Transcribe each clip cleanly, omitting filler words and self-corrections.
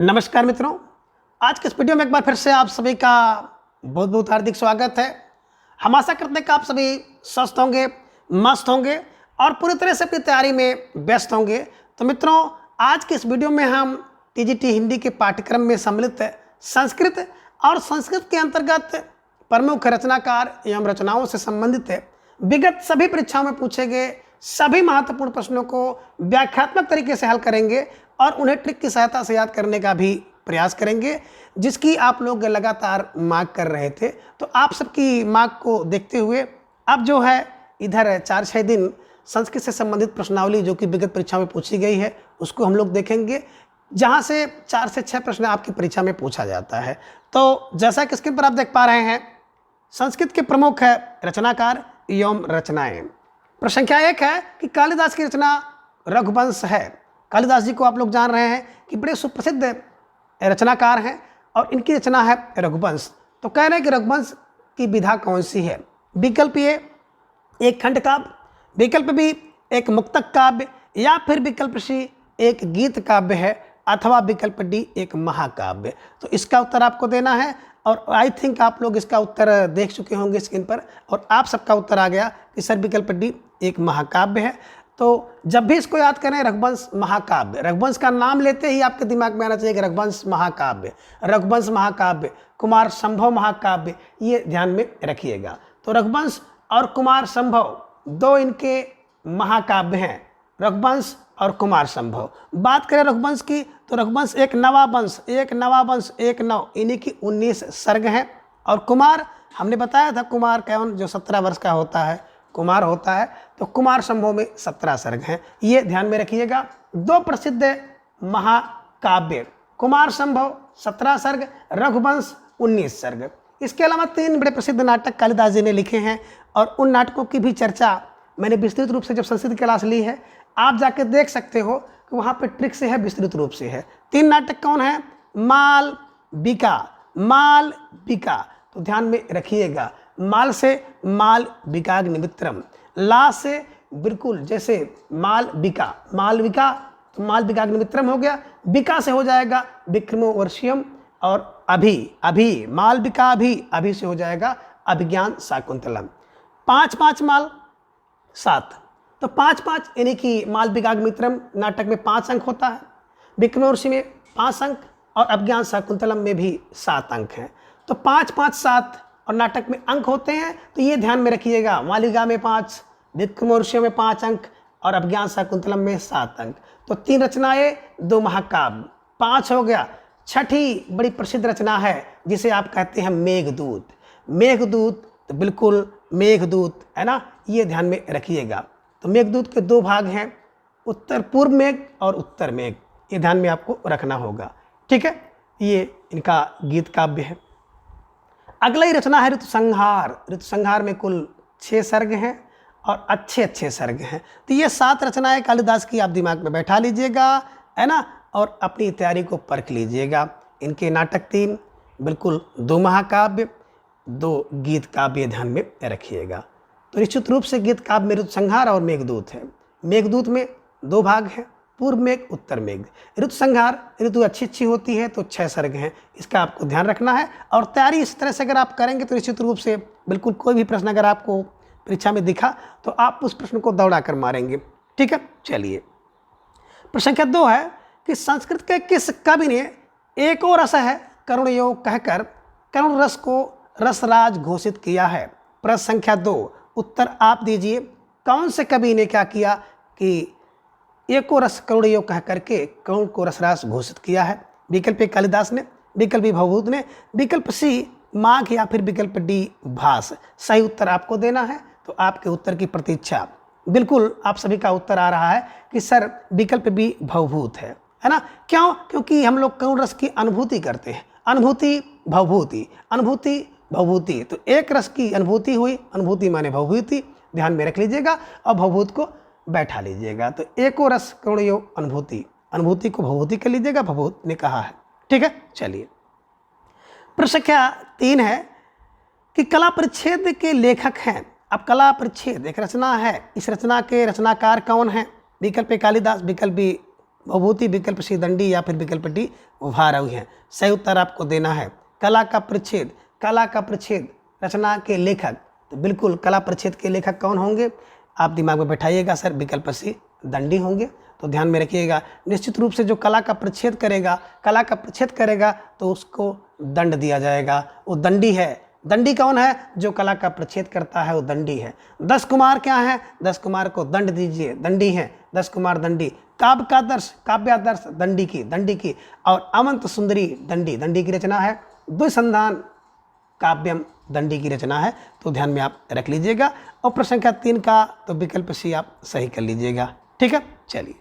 नमस्कार मित्रों, आज के इस वीडियो में एक बार फिर से आप सभी का बहुत बहुत हार्दिक स्वागत है। हम आशा करते हैं कि आप सभी स्वस्थ होंगे, मस्त होंगे और पूरी तरह से अपनी तैयारी में व्यस्त होंगे। तो मित्रों, आज के इस वीडियो में हम टीजीटी हिंदी के पाठ्यक्रम में सम्मिलित संस्कृत और संस्कृत के अंतर्गत प्रमुख रचनाकार एवं रचनाओं से संबंधित विगत सभी परीक्षाओं में पूछे गए सभी महत्वपूर्ण प्रश्नों को व्याख्यात्मक तरीके से हल करेंगे और उन्हें ट्रिक की सहायता से याद करने का भी प्रयास करेंगे, जिसकी आप लोग लगातार मांग कर रहे थे। तो आप सबकी मांग को देखते हुए अब जो है इधर 4-6 दिन संस्कृत से संबंधित प्रश्नावली जो कि विगत परीक्षा में पूछी गई है उसको हम लोग देखेंगे, जहां से 4 से 6 प्रश्न आपकी परीक्षा में पूछा जाता है। तो जैसा कि स्क्रीन पर आप देख पा रहे हैं, संस्कृत के प्रमुख रचनाकार एवं रचनाएं। प्रश्न संख्या 1 है कि कालिदास की रचना रघुवंश है। कालिदास जी को आप लोग जान रहे हैं कि बड़े सुप्रसिद्ध रचनाकार हैं और इनकी रचना है रघुवंश। तो कह रहे हैं कि रघुवंश की विधा कौन सी है। विकल्प ए एक खंड काव्य, विकल्प बी एक मुक्तक काव्य, या फिर विकल्प सी एक गीत काव्य है, अथवा विकल्प डी एक महाकाव्य। तो इसका उत्तर आपको देना है और आई थिंक आप लोग इसका उत्तर देख चुके होंगे स्क्रीन पर, और आप सबका उत्तर आ गया कि सर विकल्प डी एक महाकाव्य है। तो जब भी इसको याद करें रघुवंश महाकाव्य, रघुवंश का नाम लेते ही आपके दिमाग में आना चाहिए कि रघुवंश महाकाव्य, रघुवंश महाकाव्य, कुमार संभव महाकाव्य, ये ध्यान में रखिएगा। तो रघुवंश और कुमार संभव दो इनके महाकाव्य हैं, रघुवंश और कुमार संभव। बात करें रघुवंश की तो रघुवंश एक नवावंश, एक नव, इन्हीं की 19 सर्ग हैं। और कुमार हमने बताया था, कुमार कौन जो 17 वर्ष का होता है कुमार होता है, तो कुमार संभव में 17 सर्ग हैं, ये ध्यान में रखिएगा। दो प्रसिद्ध महाकाव्य, कुमार संभव 17 सर्ग, रघुवंश 19 सर्ग। इसके अलावा 3 बड़े प्रसिद्ध नाटक कालिदास जी ने लिखे हैं और उन नाटकों की भी चर्चा मैंने विस्तृत रूप से जब संस्कृत क्लास ली है, आप जाके देख सकते हो कि वहाँ पे ट्रिक से है, विस्तृत रूप से है। 3 नाटक कौन है? माल बिका, तो ध्यान में रखिएगा। माल से माल बिकाग निमित्रम, ला से बिल्कुल जैसे मालविका तो माल बिकाग निमित्रम हो गया, बिका से हो जाएगा विक्रमो वर्षियम, और अभी मालविका अभी से हो जाएगा अभिज्ञान शाकुंतलम। 5 माल 7, तो 5 यानी कि माल बिकाग मित्रम नाटक में 5 अंक होता है, विक्रमोर्षि में 5 अंक और अभिज्ञान शाकुंतलम में भी 7 अंक हैं। तो 5, 7 और नाटक में अंक होते हैं, तो ये ध्यान में रखिएगा। मालिका में 5, विक्रमोर्षि में 5 अंक और अभिज्ञान शाकुंतलम में 7 अंक। तो 3 रचनाएं, 2 महाकाव्य, 5 हो गया। छठी बड़ी प्रसिद्ध रचना है जिसे आप कहते हैं मेघदूत, तो बिल्कुल मेघदूत है ना, ये ध्यान में रखिएगा। तो मेघदूत के 2 भाग हैं, उत्तर पूर्व मेघ और उत्तर मेघ, ये ध्यान में आपको रखना होगा। ठीक है, ये इनका गीत काव्य है। अगला ही रचना है ऋतुसंहार में कुल 6 सर्ग हैं और अच्छे सर्ग हैं। तो ये 7 रचनाएं कालिदास की आप दिमाग में बैठा लीजिएगा, है ना, और अपनी तैयारी को परख लीजिएगा। इनके नाटक 3, बिल्कुल 2 महाकाव्य, 2 गीत काव्य ध्यान में रखिएगा। तो निश्चित रूप से गीत काव्य में ऋतुसंहार और मेघदूत है। मेघदूत में 2 भाग हैं, पूर्व मेघ उत्तर मेघ। ऋतुसंहार ऋतु अच्छी होती है तो 6 सर्ग हैं, इसका आपको ध्यान रखना है। और तैयारी इस तरह से अगर आप करेंगे तो निश्चित रूप से बिल्कुल कोई भी प्रश्न अगर आपको परीक्षा में दिखा तो आप उस प्रश्न को दौड़ा कर मारेंगे। ठीक है, चलिए। प्रश्न संख्या 2 है कि संस्कृत के किस कवि ने एको रस है करुण योग कहकर करुण रस को रसराज घोषित किया है? प्रश्न संख्या 2, उत्तर आप दीजिए। कौन से कवि ने क्या किया कि एको रस करुण योग कह करके करुण को रसराज घोषित किया है? विकल्प ए कालिदास ने, विकल्प बी भवभूत ने, विकल्प सी माघ, या फिर विकल्प डी भास। सही उत्तर आपको देना है, तो आपके उत्तर की प्रतीक्षा। बिल्कुल आप सभी का उत्तर आ रहा है कि सर विकल्प बी भवभूत है ना। क्यों? क्योंकि हम लोग करुण रस की अनुभूति करते हैं। अनुभूति भवभूति, तो एक रस की अनुभूति हुई, अनुभूति माने भवभूति, ध्यान में रख लीजिएगा और भवभूत को बैठा लीजिएगा। तो एको रस करुण योग अनुभूति को भवभूति कर लीजिएगा, भवभूत ने कहा है। ठीक है, चलिए। प्रश्न संख्या 3 है कि कला परिच्छेद के लेखक हैं। अब कला परिच्छेद एक रचना है, इस रचना के रचनाकार कौन है? विकल्प ए कालिदास, विकल्प बी भवभूति, विकल्प सी दंडी या फिर विकल्प डी भारवी है। सही उत्तर आपको देना है। कला का परिच्छेद, कला का परिच्छेद रचना के लेखक, तो बिल्कुल कला परिच्छेद के लेखक कौन होंगे आप दिमाग में बैठाइएगा सर, विकल्प सी दंडी होंगे। तो ध्यान में रखिएगा, निश्चित रूप से जो कला का परिच्छेद करेगा, कला का परिच्छेद करेगा तो उसको दंड दिया जाएगा, वो दंडी है। दंडी कौन है? जो कला का परिच्छेद करता है वो दंडी है। 10 कुमार क्या है? 10 कुमार को दंड दीजिए, दंडी है 10 कुमार दंडी। काव्य का आदर्श, काव्यादर्श दंडी की। और अमंत सुंदरी दंडी, दंडी की रचना है। द्विसंधान काव्यम दंडी की रचना है। तो ध्यान में आप रख लीजिएगा। और प्रश्न संख्या 3 का तो विकल्प सी आप सही कर लीजिएगा। ठीक है, चलिए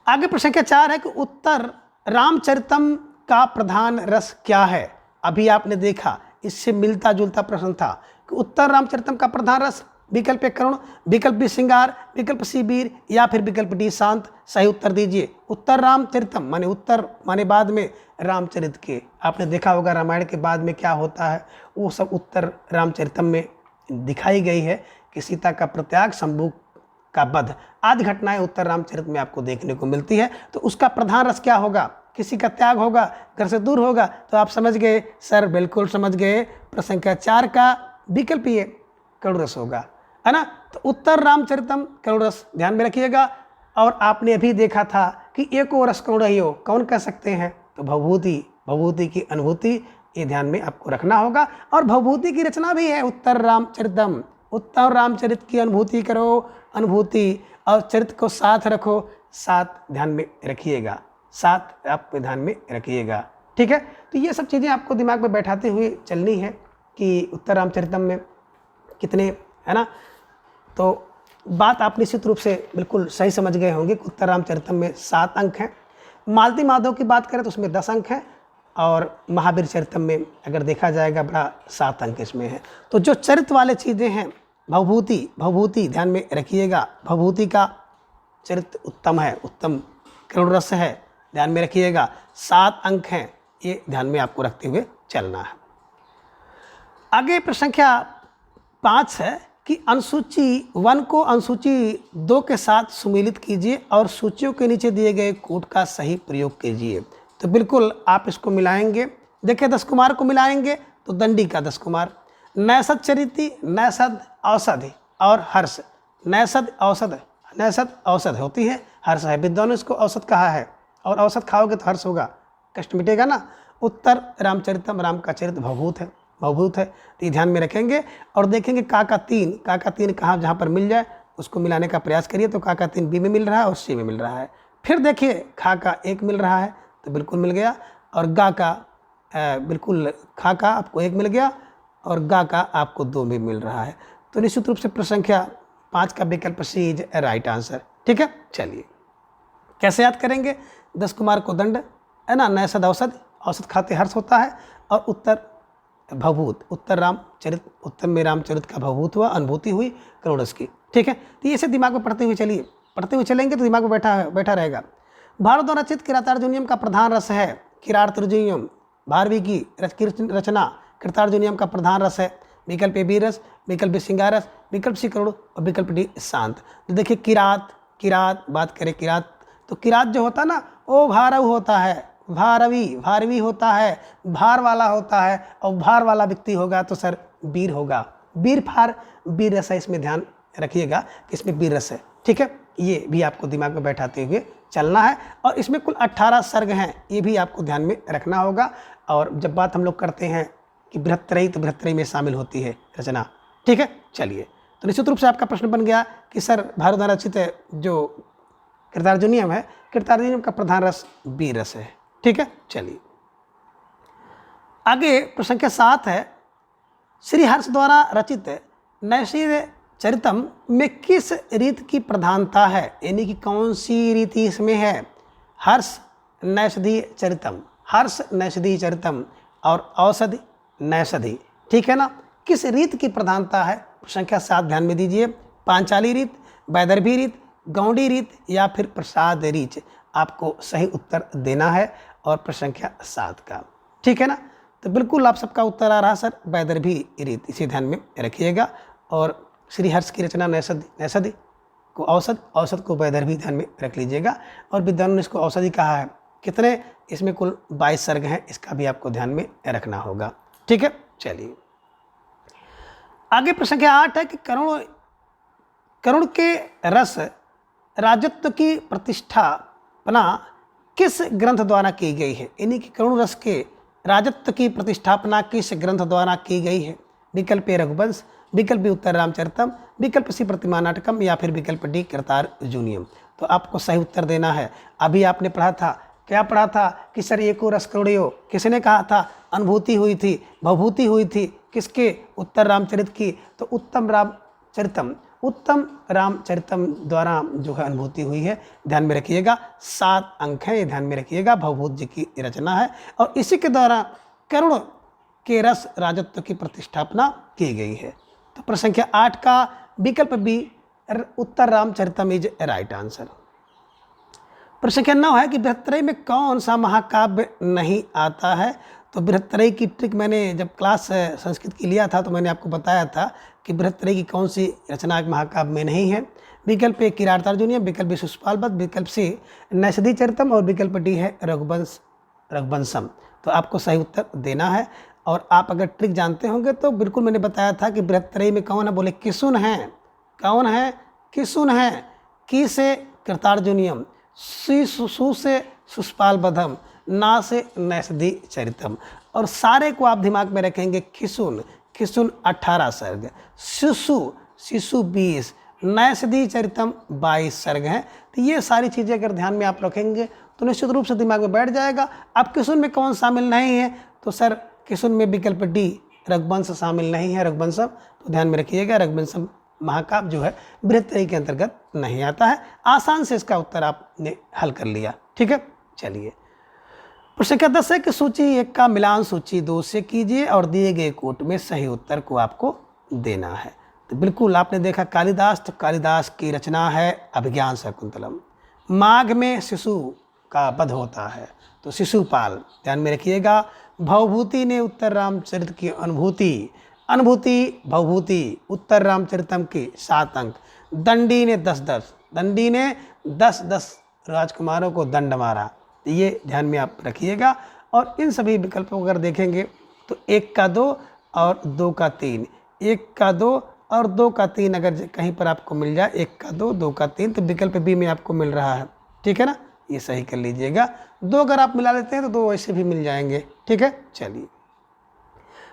आगे प्रश्न संख्या 4 है कि उत्तर रामचरितम का प्रधान रस क्या है। अभी आपने देखा इससे मिलता जुलता प्रश्न था कि उत्तर रामचरितम का प्रधान रस, विकल्प ए करुण, विकल्प बी श्रृंगार, विकल्प सी वीर या फिर विकल्प डी शांत। सही उत्तर दीजिए। उत्तर रामचरितम माने उत्तर माने बाद में रामचरित के, आपने देखा होगा रामायण के बाद में क्या होता है, वो सब उत्तर रामचरितम में दिखाई गई है कि सीता का प्रत्याग, शंभू का वध आदि घटनाएं उत्तर रामचरित में आपको देखने को मिलती है। तो उसका प्रधान रस क्या होगा? किसी का त्याग होगा, घर से दूर होगा। तो आप समझ गए सर, बिल्कुल समझ गए। प्रश्न संख्या 4 का विकल्प ये करुण रस होगा, है ना। तो उत्तर रामचरितम करुण रस ध्यान में रखिएगा। और आपने अभी देखा था कि एको रस करुण ही हो, कौन कह सकते हैं? तो भवभूति, भवभूति की अनुभूति, ये ध्यान में आपको रखना होगा। और भवभूति की रचना भी है उत्तर रामचरितम। उत्तर रामचरित की अनुभूति करो, अनुभूति और चरित्र को साथ रखो, साथ ध्यान में रखिएगा, साथ आप ध्यान में रखिएगा। ठीक है, तो ये सब चीज़ें आपको दिमाग में बैठाते हुए चलनी है कि उत्तर रामचरितम में कितने, है ना। तो बात आप निश्चित रूप से बिल्कुल सही समझ गए होंगे कि उत्तर रामचरितम में 7 अंक हैं। मालती माधव की बात करें तो उसमें 10 अंक हैं। और महावीर चरितम में अगर देखा जाएगा बड़ा 7 अंक इसमें है। तो जो चरित्र वाले चीज़ें हैं, भवभूति, भवभूति ध्यान में रखिएगा, भवभूति का चरित्र उत्तम है, उत्तम करुण रस है, ध्यान में रखिएगा। 7 अंक हैं, ये ध्यान में आपको रखते हुए चलना है। आगे प्रश्न संख्या 5 है कि अनुसूची 1 को अनुसूची 2 के साथ सुमेलित कीजिए और सूचियों के नीचे दिए गए कूट का सही प्रयोग कीजिए। तो बिल्कुल आप इसको मिलाएंगे। देखिए 10 कुमार को मिलाएंगे तो दंडी का 10 कुमार, नैषध चरिति, नैषध औषधि और हर्ष। नैषध औषध, नैषध औषध होती है, हर्ष है, विद्वानों ने इसको औषध कहा है। और औषध खाओगे तो हर्ष होगा, कष्ट मिटेगा ना। उत्तर रामचरितम, राम का चरित्र भवभूत है, भवभूत है। तो ये ध्यान में रखेंगे। और देखेंगे का 3 कहाँ जहाँ पर मिल जाए उसको मिलाने का प्रयास करिए। तो का 3 बी में मिल रहा है और सी में मिल रहा है। फिर देखिए खा का 1 मिल रहा है तो बिल्कुल मिल गया। और गा का बिल्कुल खा का आपको 1 मिल गया और गा का आपको 2 भी मिल रहा है। तो निश्चित रूप से प्रश्न संख्या 5 का विकल्प सी इज राइट आंसर। ठीक है, चलिए कैसे याद करेंगे? 10 कुमार को दंड, है ना, नैषध औषध, औषध खाते हर्ष होता है। और उत्तर भवभूत, उत्तर रामचरित, उत्तर में रामचरित का भवभूत हुआ, अनुभूति हुई करुण रस की। ठीक है, तो ये से दिमाग में पढ़ते हुए चलिए, पढ़ते हुए चलेंगे तो दिमाग में बैठा रहेगा। भारत द्वारा रचित किरातार्जुनीयम का प्रधान रस है किरातार्जुनीयम। भारवी की रचना कृतार्जुनीयम का प्रधान रस है विकल्प ए बी रस, विकल्प बी श्रृंगार रस, विकल्प सी करुण और विकल्प डी शांत। तो देखिए किरात बात करें किरात, तो किरात जो होता है ना वो भारव होता है, भारवी होता है, भार वाला होता है। और भार वाला व्यक्ति होगा तो सर वीर होगा, वीर रस है, इसमें ध्यान रखिएगा कि इसमें वीर रस है। ठीक है, ये भी आपको दिमाग में बैठाते हुए चलना है। और इसमें कुल 18 सर्ग हैं, ये भी आपको ध्यान में रखना होगा। और जब बात हम लोग करते हैं कि बृहत्त्रयी, तो बृहत्त्रयी में शामिल होती है रचना। ठीक है, चलिए तो निश्चित रूप से आपका प्रश्न बन गया कि सर भारत द्वारा रचित जो कृतार्जुनीयम है, कृतार्जुनीयम का प्रधान रस वीर रस है। ठीक है, चलिए आगे प्रश्न संख्या 7 है, श्री हर्ष द्वारा रचित नैषध चरितम में किस रीत की प्रधानता है, यानी कि कौन सी रीति इसमें है? हर्ष नैषधीय चरितम, हर्ष नैषधीय चरितम और औषधि नैषधि। ठीक है ना, किस रीत की प्रधानता है? संख्या 7 ध्यान में दीजिए। पांचाली रीत, वैदर्भी रीत, गौड़ी रीत या फिर प्रसाद रीत, आपको सही उत्तर देना है। और प्रश्न संख्या 7 का, ठीक है ना, तो बिल्कुल आप सबका उत्तर आ रहा सर वैदर्भी रीत, इसे ध्यान में रखिएगा। और श्री हर्ष की रचना नैषधि को औसत, औसत को वैधर्भ भी ध्यान में रख लीजिएगा। और विद्वानों ने इसको औसत ही कहा है। कितने, इसमें कुल 22 सर्ग हैं, इसका भी आपको ध्यान में रखना होगा। ठीक है, चलिए आगे प्रश्न संख्या 8 है कि करुण के रस राजत्व की प्रतिष्ठापना किस ग्रंथ द्वारा की गई है? यानी कि करुण रस के राजत्व की प्रतिष्ठापना किस ग्रंथ द्वारा की गई है? विकल्प ए रघुवंश, विकल्प बी उत्तर रामचरितम, विकल्प सी प्रतिमा नाटकम या फिर विकल्प डी कृतार्जुनीयम। तो आपको सही उत्तर देना है। अभी आपने पढ़ा था, क्या पढ़ा था कि सर एको रस करुणयो, किसने कहा था? अनुभूति हुई थी, भवभूति हुई थी, किसके? उत्तर रामचरित की। तो उत्तम रामचरितम द्वारा जो है अनुभूति हुई है, ध्यान में रखिएगा। 7 अंक हैं, ये ध्यान में रखिएगा। भवभूत जी की रचना है और इसी के द्वारा करुण के रस राजत्व की प्रतिष्ठापना की गई है। तो प्रश्न संख्या 8 का विकल्प बी उत्तर रामचरितम इज राइट आंसर। प्रश्न संख्या 9 है कि बृहत्त्रयी में कौन सा महाकाव्य नहीं आता है? तो बृहत्त्रयी की ट्रिक मैंने जब क्लास संस्कृत की लिया था तो मैंने आपको बताया था कि बृहत्त्रयी की कौन सी रचना महाकाव्य में नहीं है। विकल्प ए किरातार्जुनीयम, विकल्प बी शिशुपालवध, विकल्प सी नैषधि चरितम और विकल्प डी है रघुवंशम। तो आपको सही उत्तर देना है। और आप अगर ट्रिक जानते होंगे तो बिल्कुल मैंने बताया था कि बृहत्त्रयी में कौन है, बोले किसुन है। कौन है? किसुन है। की से कृतार्जुनीयम, सु से शिशुपालवधम, ना से नैषधि चरितम। और सारे को आप दिमाग में रखेंगे। खिसुन 18 सर्ग, शिशु 20, नैषधि चरितम 22 सर्ग हैं। तो ये सारी चीज़ें अगर ध्यान में आप रखेंगे तो निश्चित रूप से दिमाग में बैठ जाएगा। अब किसुन में कौन शामिल नहीं है? तो सर किसुन में विकल्प डी रघुवंश शामिल नहीं है, रघुवंशम। तो ध्यान में रखिएगा, रघुवंशम महाकाव्य जो है बृहत्त्रयी के अंतर्गत नहीं आता है। आसान से इसका उत्तर आपने हल कर लिया। ठीक है, चलिए प्रश्न संख्या 10 है कि सूची 1 का मिलान सूची 2 से कीजिए और दिए गए कोट में सही उत्तर को आपको देना है। तो बिल्कुल आपने देखा कालिदास, तो कालिदास की रचना है अभिज्ञान शाकुंतलम। माघ में शिशु का वध होता है, तो शिशुपाल ध्यान में रखिएगा। भवभूति ने उत्तर रामचरित की अनुभूति भवभूति उत्तर रामचरितम की 7 अंक। दंडी ने 10 राजकुमारों को दंड मारा। ये ध्यान में आप रखिएगा। और इन सभी विकल्पों को अगर देखेंगे तो 1 का 2 और 2 का 3, 1 का 2 और 2 का 3 अगर कहीं पर आपको मिल जाए, 1 का 2, 2 का 3, तो विकल्प बी में आपको मिल रहा है। ठीक है ना, ये सही कर लीजिएगा। 2 अगर आप मिला लेते हैं तो 2 ऐसे भी मिल जाएंगे। ठीक है, चलिए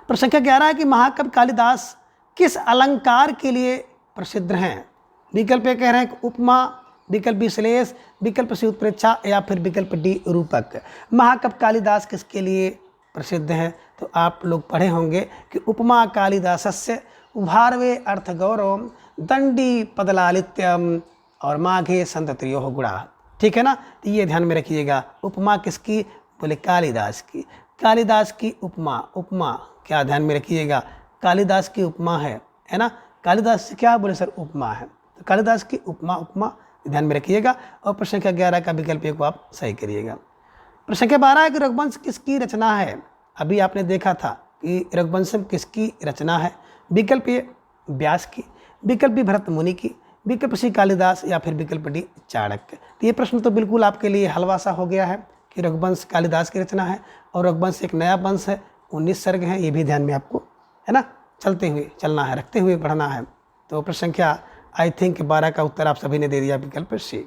प्रश्न संख्या 11 है कि महाकवि कालिदास किस अलंकार के लिए प्रसिद्ध हैं? विकल्प ए कह रहे हैं उपमा, विकल्प बी श्लेष, विकल्प सी उत्प्रेक्षा या फिर विकल्प डी रूपक। महाकवि कालिदास किसके लिए प्रसिद्ध हैं? तो आप लोग पढ़े होंगे कि उपमा कालिदासस्य उभारवे अर्थ गौरव दंडी पदलालित्यम और माघे संतत्रियो गुणा। ठीक है ना, तो ये ध्यान में रखिएगा। उपमा किसकी? बोले कालिदास की। कालिदास की उपमा क्या ध्यान में रखिएगा? कालिदास की उपमा है ना। कालिदास से क्या बोले सर? उपमा है। तो कालिदास की उपमा ध्यान में रखिएगा। और प्रश्न संख्या 11 का विकल्प को आप सही करिएगा। प्रश्न संख्या 12 है कि रघुवंश किसकी रचना है? अभी आपने देखा था कि रघुवंशम किसकी रचना है। विकल्प ए व्यास की, विकल्प बी भरत मुनि की, विकल्प सी कालिदास या फिर विकल्प डी चाणक्य। तो ये प्रश्न तो बिल्कुल आपके लिए हलवा सा हो गया है कि रघुवंश कालिदास की रचना है और रघुवंश एक नया वंश है, 19 सर्ग हैं। ये भी ध्यान में आपको है ना चलते हुए चलना है, रखते हुए पढ़ना है। तो प्रश्न संख्या आई थिंक 12 का उत्तर आप सभी ने दे दिया, विकल्प सी।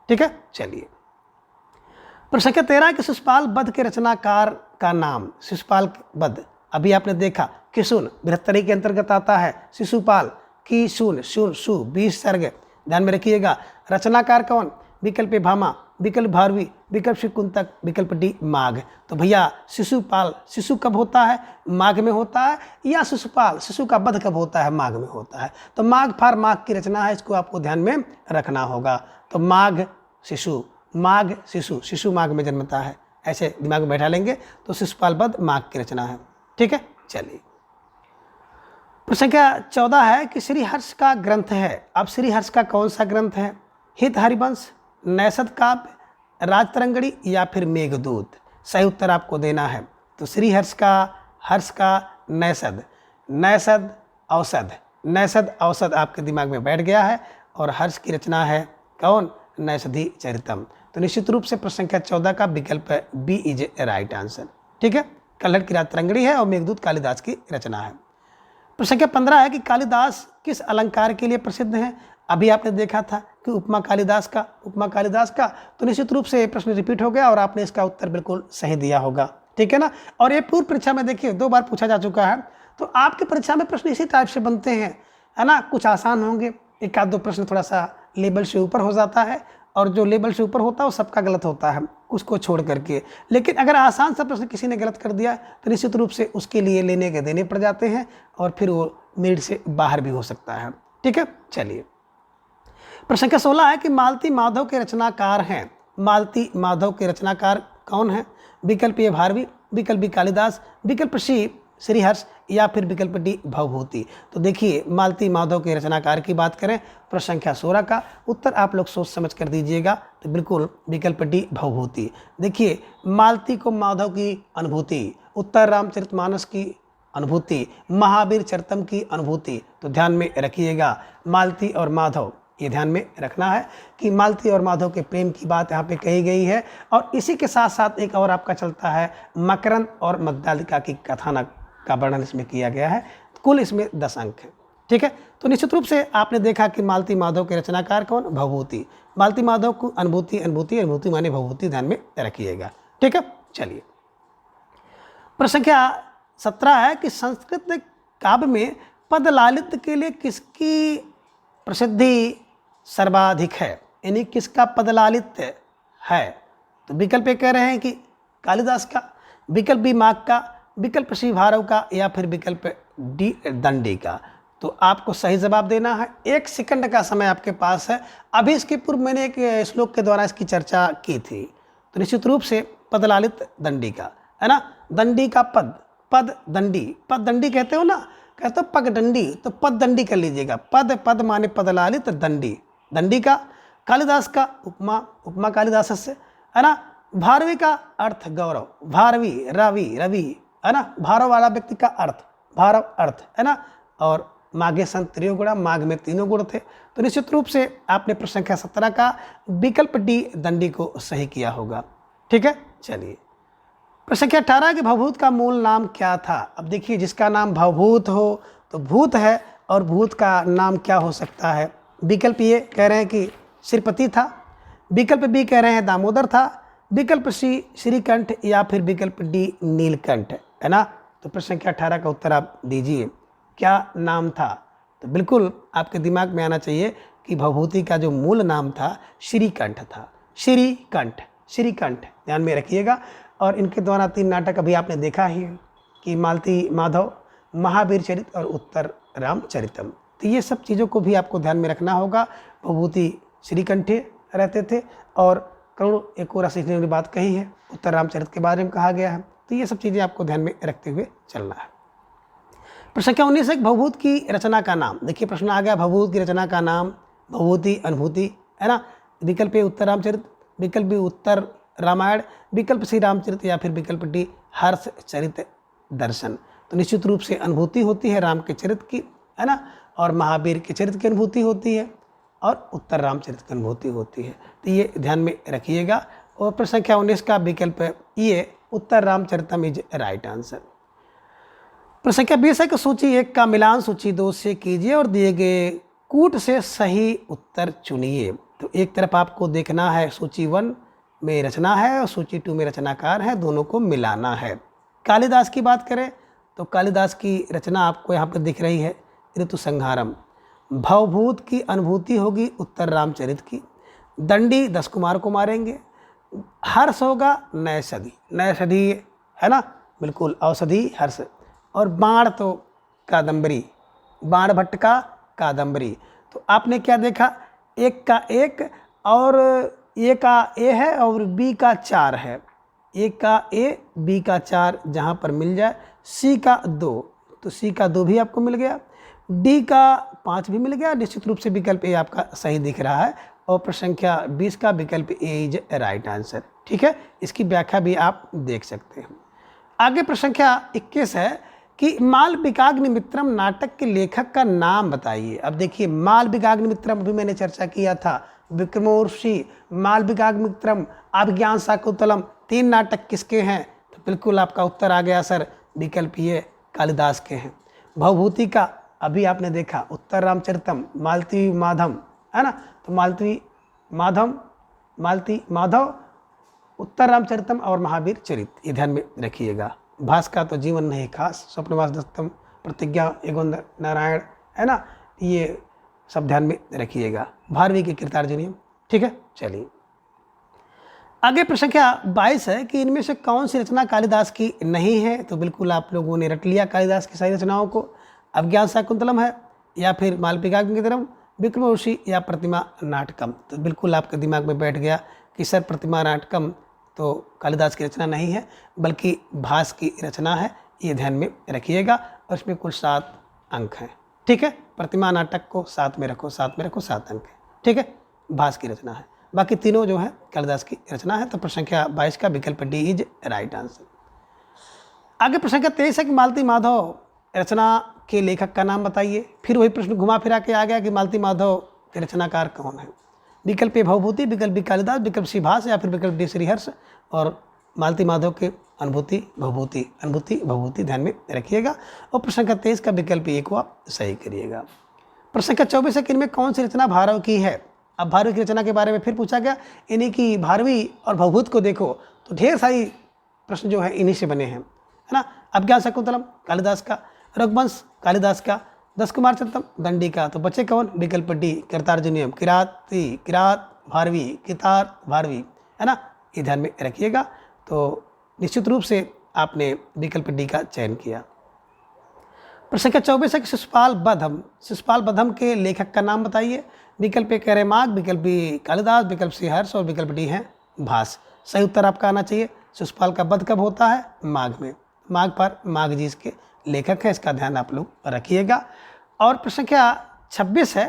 ठीक है, चलिए प्रश्न संख्या 13 कि शिशुपाल वध के रचनाकार का नाम। शिशुपाल वध अभी आपने देखा किशुन बृहत्त्रयी के अंतर्गत आता है। शिशुपाल की शून 20 सर्ग, ध्यान में रखिएगा। रचनाकार कौन? विकल्प भामा, विकल्प भारवी, विकल्प कुंतक, विकल्प डी माघ। तो भैया शिशुपाल, शिशु कब होता है? माघ में होता है। या शिशुपाल, शिशु का वध कब होता है? माघ में होता है। तो माघ फार माघ की रचना है, इसको आपको ध्यान में रखना होगा। तो माघ शिशु शिशु माघ में जन्मता है, ऐसे दिमाग में बैठा लेंगे। तो शिशुपाल वध माघ की रचना है। ठीक है, चलिए प्रश्न संख्या 14 है कि श्रीहर्ष का ग्रंथ है। अब श्रीहर्ष का कौन सा ग्रंथ है? हित हरिवंश, नैषध काव्य, राजतरंगिणी या फिर मेघदूत। सही उत्तर आपको देना है। तो श्रीहर्ष का, हर्ष का नैषध औसध आपके दिमाग में बैठ गया है। और हर्ष की रचना है कौन? नैषधि चरितम। तो निश्चित रूप से प्रश्न संख्या 14 का विकल्प B is a right answer. ठीक है, कल्हड़ की रातरंगिणी है और मेघदूत कालिदास की रचना है। प्रश्न संख्या 15 है कि कालिदास किस अलंकार के लिए प्रसिद्ध है? अभी आपने देखा था कि उपमा कालिदास का, तो निश्चित रूप से प्रश्न रिपीट हो गया और आपने इसका उत्तर बिल्कुल सही दिया होगा। ठीक है ना। और ये पूर्व परीक्षा में देखिए 2 बार पूछा जा चुका है, तो आपके परीक्षा में प्रश्न इसी टाइप से बनते हैं, है ना। कुछ आसान होंगे, एक आध 2 प्रश्न थोड़ा सा लेवल से ऊपर हो जाता है, और जो लेवल से ऊपर होता है वो सबका गलत होता है, कुछ को छोड़ करके। लेकिन अगर आसान सा प्रश्न किसी ने गलत कर दिया तो निश्चित रूप से उसके लिए लेने के देने पड़ जाते हैं और फिर वो मेरिट से बाहर भी हो सकता है। ठीक है, चलिए। प्रश्न संख्या 16 है कि मालती माधव के रचनाकार हैं। मालती माधव के रचनाकार कौन है? विकल्प ए भारवी, विकल्प बी कालिदास, विकल्प सी श्रीहर्ष या फिर विकल्प डी भवभूति। तो देखिए, मालती माधव के रचनाकार की बात करें, प्रश्न संख्या 16 का उत्तर आप लोग सोच समझ कर दीजिएगा, तो बिल्कुल विकल्प डी भवभूति। देखिए, मालती को माधव की अनुभूति, उत्तर रामचरितमानस की अनुभूति, महावीर चरितम की अनुभूति। तो ध्यान में रखिएगा, मालती और माधव, ये ध्यान में रखना है कि मालती और माधव के प्रेम की बात यहाँ पे कही गई है। और इसी के साथ साथ एक और आपका चलता है, मकरंद और मग्धालिका की कथानक का वर्णन इसमें किया गया है। कुल इसमें 10 अंक हैं। ठीक है, तो निश्चित रूप से आपने देखा कि मालती माधव के रचनाकार कौन? भवभूति। मालती माधव को अनुभूति माने भवभूति, ध्यान में रखिएगा। ठीक है, चलिए। प्रश्न संख्या 17 है कि संस्कृत काव्य में पद लालित्य के लिए किसकी प्रसिद्धि सर्वाधिक है? यानी किसका पद लालित्य है? तो विकल्प ए कह रहे हैं कि कालिदास का, विकल्प बी माघ का, विकल्प सी भारव का या फिर विकल्प डी दंडी का। तो आपको सही जवाब देना है। 1 सेकंड का समय आपके पास है। अभी इसके पूर्व मैंने एक श्लोक के द्वारा इसकी चर्चा की थी। तो निश्चित रूप से पद लालित दंडी का, है ना। दंडी का पद दंडी कहते हो ना, कहते हो पगडंडी, तो पद दंडी कर लीजिएगा। पद माने पद लालित, दंडी का। कालिदास का उपमा कालिदास से, है ना। भारवी का अर्थ गौरव, भारवी रवि, है ना। भारव वाला व्यक्ति का अर्थ, भारव अर्थ, है ना। और माघे संत त्रियोगुणा, माघ में 3 गुण थे। तो निश्चित रूप से आपने प्रश्न संख्या 17 का विकल्प डी दंडी को सही किया होगा। ठीक है, चलिए। प्रश्न संख्या 18 के भवभूत का मूल नाम क्या था? अब देखिए, जिसका नाम भवभूत हो तो भूत है, और भूत का नाम क्या हो सकता है? विकल्प ये कह रहे हैं कि श्रीपति था, विकल्प बी कह रहे हैं दामोदर था, विकल्प सी श्रीकंठ या फिर विकल्प डी नीलकंठ, है ना। तो प्रश्न संख्या 18 का उत्तर आप दीजिए, क्या नाम था? तो बिल्कुल आपके दिमाग में आना चाहिए कि भवभूति का जो मूल नाम था श्रीकंठ था। श्रीकंठ ध्यान में रखिएगा। और इनके द्वारा 3 नाटक अभी आपने देखा ही है कि मालती माधव, महावीर चरित और उत्तर रामचरितम। तो ये सब चीज़ों को भी आपको ध्यान में रखना होगा। भवभूति श्रीकंठे रहते थे और करोड़ों एक और सीखने वाली बात कही है, उत्तर रामचरित के बारे में कहा गया है। तो ये सब चीज़ें आपको ध्यान में रखते हुए चलना है। प्रश्न संख्या 19 है भवभूत की रचना का नाम। देखिए, प्रश्न आ गया, भवभूत की रचना का नाम, भवभूति अनुभूति, है ना। विकल्प ए उत्तर रामचरित, विकल्प बी उत्तर रामायण, विकल्प सी रामचरित या फिर विकल्प डी हर्ष चरित दर्शन। तो निश्चित रूप से अनुभूति होती है राम के चरित्र की, है ना, और महावीर के चरित्र की अनुभूति होती है और उत्तर रामचरित की अनुभूति होती है। तो ये ध्यान में रखिएगा। और प्रश्न संख्या 19 का विकल्प ये उत्तर रामचरितम इज राइट आंसर। प्रश्न संख्या 20 है कि सूची 1 का मिलान सूची 2 से कीजिए और दिए गए कूट से सही उत्तर चुनिए। तो एक तरफ आपको देखना है सूची 1 में रचना है और सूची 2 में रचनाकार है, दोनों को मिलाना है। कालिदास की बात करें तो कालिदास की रचना आपको यहाँ पर दिख रही है, ऋतु संहारम। भवभूत की अनुभूति होगी उत्तर रामचरित की, दंडी 10 कुमार को मारेंगे, हर्ष होगा नैषधि, है ना, बिल्कुल औषधि हर्ष, और बाण तो कादम्बरी, बाण भट्ट का कादम्बरी। तो आपने क्या देखा, 1 का 1 और ए का ए है और बी का 4 है, ए का ए बी का 4 जहाँ पर मिल जाए, सी का 2 तो सी का 2 भी आपको मिल गया, डी का 5 भी मिल गया। निश्चित रूप से विकल्प ए आपका सही दिख रहा है और प्रश्न संख्या 20 का विकल्प ए इज राइट आंसर। ठीक है, इसकी व्याख्या भी आप देख सकते हैं। आगे प्रश्न संख्या 21 है कि मालविकाग्निमित्रम नाटक के लेखक का नाम बताइए। अब देखिए मालविकाग्निमित्रम अभी मैंने चर्चा किया था, विक्रमोर्वशी, मालविकाग्निमित्रम, अभिज्ञान शाकुंतलम, 3 नाटक किसके हैं? तो बिल्कुल आपका उत्तर आ गया सर, विकल्प ये कालिदास के हैं। भवभूति का अभी आपने देखा, उत्तर रामचरितम, मालती माधव, है ना, तो मालती माधव, उत्तर रामचरितम और महावीर चरित, ये ध्यान में रखिएगा। भास का तो जीवन नहीं खास, स्वप्नवास दत्तम, प्रतिज्ञा, एगोंद नारायण, है ना, ये सब ध्यान में रखिएगा। भारवी के कृतार्जुनीयम, ठीक है। चलिए आगे प्रश्न क्या 22 है कि इनमें से कौन सी रचना कालिदास की नहीं है? तो बिल्कुल आप लोगों ने रट लिया कालिदास की सारी रचनाओं को। अभिज्ञान शाकुंतलम है, या फिर मालविकाग्निमित्रम, विक्रमोर्वशी, या प्रतिमा नाटकम। तो बिल्कुल आपके दिमाग में बैठ गया कि सर प्रतिमा नाटकम तो कालिदास की रचना नहीं है, बल्कि भास की रचना है, ये ध्यान में रखिएगा। और इसमें कुल 7 अंक हैं, ठीक है। प्रतिमा नाटक को 7 में रखो, 7 में रखो, 7 अंक है, ठीक है। भास की रचना है, बाकी तीनों जो है कालिदास की रचना है। तो प्रश्न संख्या 22 का विकल्प डी इज राइट आंसर। आगे प्रश्न संख्या 23 है कि मालती माधव रचना के लेखक का नाम बताइए। फिर वही प्रश्न घुमा फिरा के आ गया कि मालती माधव के रचनाकार कौन है? विकल्प ए भवभूति, विकल्प बी कालिदास, विकल्प सी भास, या फिर विकल्प डी श्रीहर्ष। और मालती माधव के अनुभूति भवभूति ध्यान में रखिएगा। और प्रश्न संख्या 23 का विकल्प ए को आप सही करिएगा। प्रश्न संख्या 24 है कि इनमें कौन सी रचना भारव की है? अब भारवी की रचना के बारे में फिर पूछा गया, इन्हीं की भारवी और भवभूत को देखो तो ढेर सारी प्रश्न जो है इन्हीं से बने हैं, है ना। अभिज्ञान शाकुंतलम कालिदास का, रघुवंश कालिदास का, 10 कुमार चरितम दंडी का। तो बचे कौन? विकल्प डी कृतार्जुनीयम, किरात भारवी, कितार भारवी, है ना, ये ध्यान में रखिएगा। तो निश्चित रूप से आपने विकल्प डी का चयन किया। प्रश्न संख्या 24 है कि शिशुपाल बधम के लेखक का नाम बताइए। विकल्प ए कह रहे माघ, विकल्प बी कालिदास, विकल्प सी हर्ष, और विकल्प डी है भास। सही उत्तर आपका आना चाहिए। शिशुपाल का वध कब होता है? माघ में। माघ पर माघ जी इसके लेखक हैं, इसका ध्यान आप लोग रखिएगा। और प्रश्न संख्या 26 है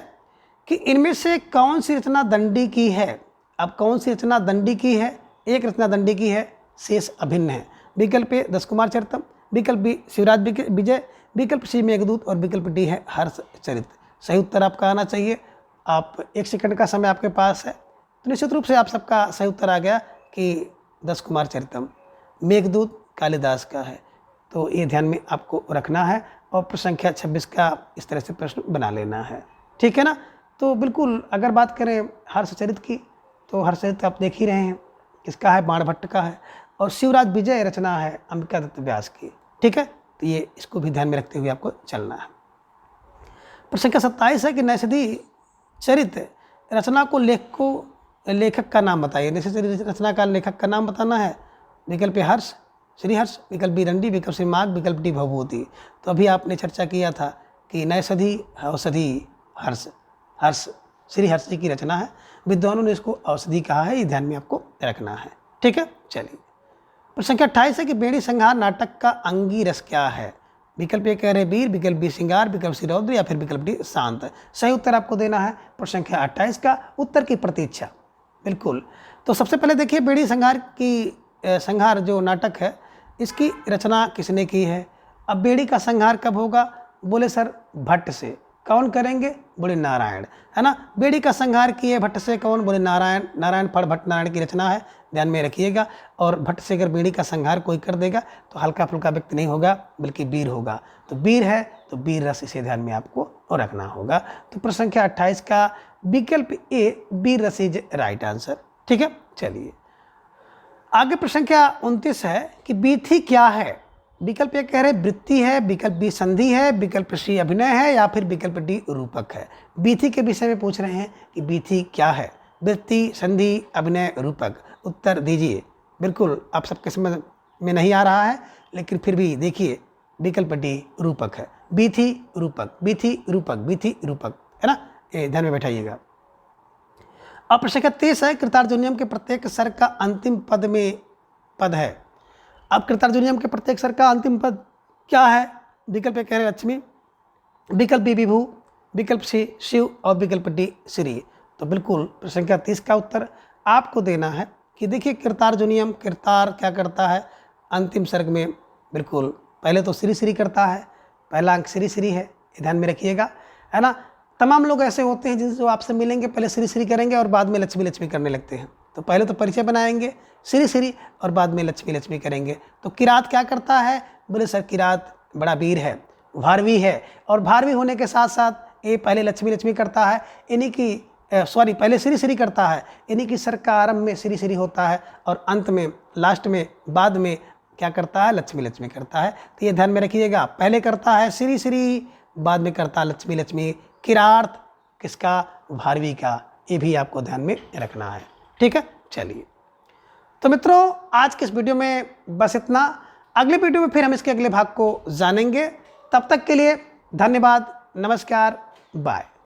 कि इनमें से कौन सी रचना दंडी की है? अब कौन सी रचना दंडी की है? एक रचना दंडी की है, शेष अभिन्न है। विकल्प ए 10 कुमार चरितम, विकल्प बी शिवराज विजय, विकल्प सी मेघदूत, और विकल्प डी है हर्ष चरित। सही उत्तर आपका आना चाहिए। आप 1 सेकंड का समय आपके पास है, तो निश्चित रूप से आप सबका सही उत्तर आ गया कि 10 कुमार चरितम, मेघदूत कालिदास का है। तो ये ध्यान में आपको रखना है। और प्रश्न संख्या 26 का इस तरह से प्रश्न बना लेना है, ठीक है ना। तो बिल्कुल अगर बात करें हर्षचरित की, तो हर्षचरित आप देख ही रहे हैं किसका है? बाणभट्ट का है। और शिवराज विजय रचना है अंबिका दत्त व्यास की, ठीक है। तो ये इसको भी ध्यान में रखते हुए आपको चलना है। प्रश्न संख्या 27 है कि नैषधि चरित रचना को लेखक का नाम बताइए। नैषधि रचना का लेखक का नाम बताना है। विकल्प हर्ष श्रीहर्ष, विकल्प बी रंडी, विकल्प सी माघ, विकल्प डी भवभूति। तो अभी आपने चर्चा किया था कि नैषधि औषधि हर्ष श्रीहर्ष जी की रचना है। विद्वानों ने इसको औषधि कहा है, ये ध्यान में आपको रखना है, ठीक है। चलिए प्रश्न संख्या 28 है कि बेड़ी संहार नाटक का अंगी रस क्या है? विकल्प ए कह रहे वीर, विकल्प बी श्रृंगार, विकल्प सी रौद्र, या फिर विकल्प डी शांत। सही उत्तर आपको देना है प्रश्न संख्या 28 का, उत्तर की प्रतीक्षा। बिल्कुल। तो सबसे पहले देखिए बेड़ी संहार जो नाटक है इसकी रचना किसने की है? अब बेड़ी का संहार कब होगा? बोले सर भट्ट से। कौन करेंगे? बोले नारायण, है ना। बेड़ी का संहार किए भट्ट से, कौन? बोले नारायण फड़ भट्ट नारायण की रचना है, ध्यान में रखिएगा। और भट्ट से अगर बेड़ी का संहार कोई कर देगा तो हल्का फुल्का व्यक्ति नहीं होगा, बल्कि वीर होगा। तो वीर है तो वीर रस, इसे ध्यान में आपको रखना होगा। तो प्रश्न संख्या 28 का विकल्प ए वीर रस इज राइट आंसर, ठीक है। चलिए आगे प्रश्न संख्या 29 है कि बीथी क्या है? विकल्प ए कह रहे वृत्ति है, विकल्प बी संधि है, विकल्प सी अभिनय है, या फिर विकल्प डी रूपक है। बीथी के विषय में पूछ रहे हैं कि बीथी क्या है? वृत्ति, संधि, अभिनय, रूपक। उत्तर दीजिए। बिल्कुल आप सबके समझ में नहीं आ रहा है, लेकिन फिर भी देखिए विकल्प डी रूपक है। बीथी रूपक, बीथी रूपक, बीथी रूपक, है ना, ये ध्यान में बैठाइएगा। अब प्रश्न संख्या 30 है कृतार्जुनीयम के प्रत्येक स्वर का अंतिम पद है। अब कृतार्जुनीयम के प्रत्येक स्वर का अंतिम पद क्या है? विकल्प ए कह रहे लक्ष्मी, विकल्प बी विभू, विकल्प सी शिव, और विकल्प डी श्री। तो बिल्कुल प्रश्न संख्या 30 का उत्तर आपको देना है कि देखिए कृतार्जुनीयम, कृतार क्या करता है? अंतिम सर्ग में बिल्कुल पहले तो श्री श्री करता है, पहला अंक श्री श्री है, ये ध्यान में रखिएगा, है ना। तमाम लोग ऐसे होते हैं जिनसे आपसे मिलेंगे पहले श्री श्री करेंगे और बाद में लक्ष्मी लक्ष्मी करने लगते हैं। तो पहले तो परिचय बनाएंगे श्री श्री और बाद में लक्ष्मी लक्ष्मी करेंगे। तो किरात क्या करता है? बोले सर किरात बड़ा वीर है, भारवी है, और भारवी होने के साथ साथ ये पहले लक्ष्मी लक्ष्मी करता है, इन्हीं की पहले श्री श्री करता है, इन्हीं की सर का आरंभ में श्री श्री होता है और अंत में लास्ट में बाद में क्या करता है? लक्ष्मी लक्ष्मी करता है। तो ये ध्यान में रखिएगा, पहले करता है श्री श्री, बाद में करता है लक्ष्मी लक्ष्मी। किरार्थ किसका? भारवी का, ये भी आपको ध्यान में रखना है। ठीक है, चलिए तो मित्रों आज के इस वीडियो में बस इतना। अगले वीडियो में फिर हम इसके अगले भाग को जानेंगे। तब तक के लिए धन्यवाद, नमस्कार, बाय।